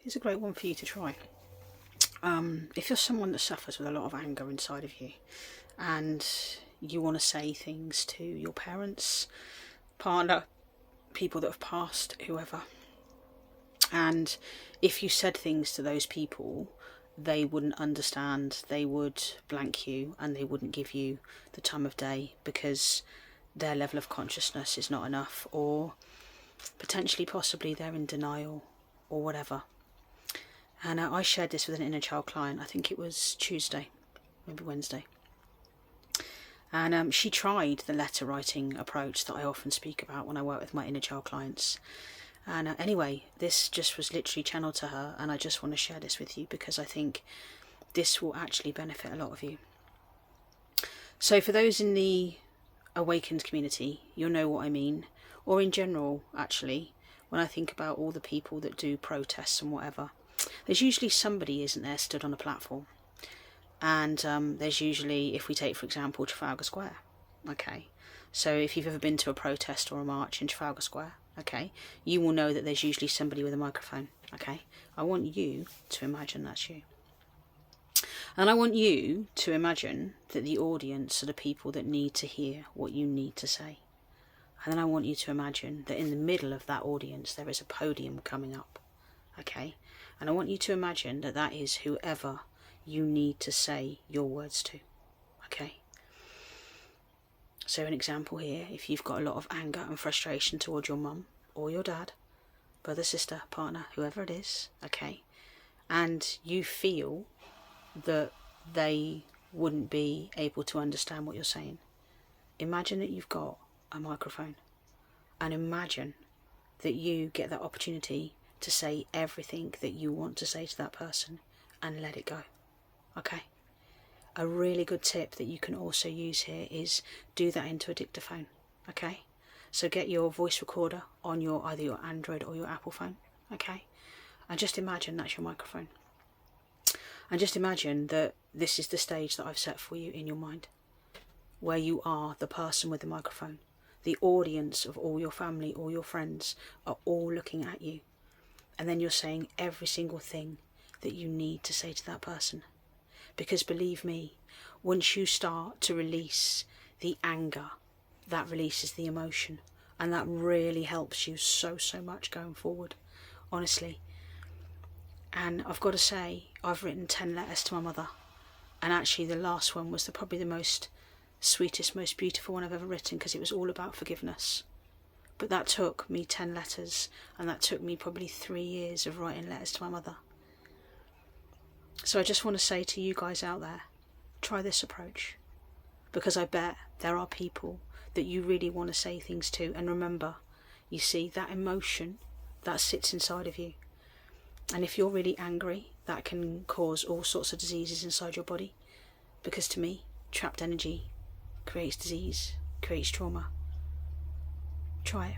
Here's a great one for you to try. If you're someone that suffers with a lot of anger inside of you, and you want to say things to your parents, partner, people that have passed, whoever, and if you said things to those people, they wouldn't understand, they would blank you, and they wouldn't give you the time of day because their level of consciousness is not enough, or potentially, possibly, they're in denial or whatever. And I shared this with an inner child client, I think it was Tuesday, maybe Wednesday. And she tried the letter writing approach that I often speak about when I work with my inner child clients. And anyway, this just was literally channeled to her, and I just want to share this with you because I think this will actually benefit a lot of you. So for those in the awakened community, you'll know what I mean, or in general, actually, when I think about all the people that do protests and whatever, there's usually somebody, isn't there, stood on a platform. And there's usually, if we take, for example, Trafalgar Square, okay, so if you've ever been to a protest or a march in Trafalgar Square, okay, you will know that there's usually somebody with a microphone, okay. I want you to imagine that's you. And I want you to imagine that the audience are the people that need to hear what you need to say. And then I want you to imagine that in the middle of that audience there is a podium coming up, okay. And I want you to imagine that that is whoever you need to say your words to, okay. So an example here, if you've got a lot of anger and frustration towards your mum or your dad, brother, sister, partner, whoever it is, okay, and you feel that they wouldn't be able to understand what you're saying, imagine that you've got a microphone, and imagine that you get that opportunity to say everything that you want to say to that person and let it go, okay. A really good tip that you can also use here is do that into a dictaphone, okay. So get your voice recorder on your either your Android or your Apple phone, okay, and just imagine that's your microphone, and just imagine that this is the stage that I've set for you in your mind, where you are the person with the microphone. The audience of all your family, all your friends are all looking at you, and then you're saying every single thing that you need to say to that person. Because believe me, once you start to release the anger, that releases the emotion, and that really helps you so much going forward, honestly. And I've got to say, I've written 10 letters to my mother, and actually the last one was probably the most sweetest, most beautiful one I've ever written, because it was all about forgiveness. But that took me 10 letters, and that took me probably 3 years of writing letters to my mother. So I just want to say to you guys out there, try this approach, because I bet there are people that you really want to say things to. And remember, you see, that emotion that sits inside of you, and if you're really angry, that can cause all sorts of diseases inside your body, because to me, trapped energy creates disease, creates trauma. Try it.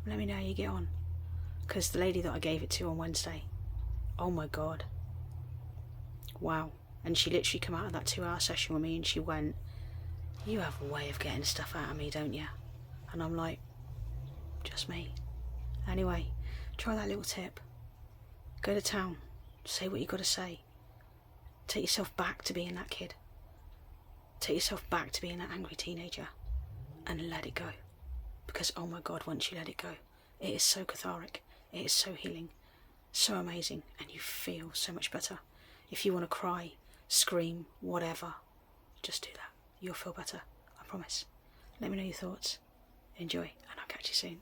Let me know how you get on, because the lady that I gave it to on Wednesday, oh my God, wow. And she literally came out of that 2-hour session with me and she went, you have a way of getting stuff out of me, don't you? And I'm like, just me. Anyway, try that little tip. Go to town, say what you got to say. Take yourself back to being that kid. Take yourself back to being that angry teenager, and let it go. Because oh my God, once you let it go, it is so cathartic, it is so healing, so amazing, and you feel so much better. If you want to cry, scream, whatever, just do that. You'll feel better, I promise. Let me know your thoughts. Enjoy, and I'll catch you soon.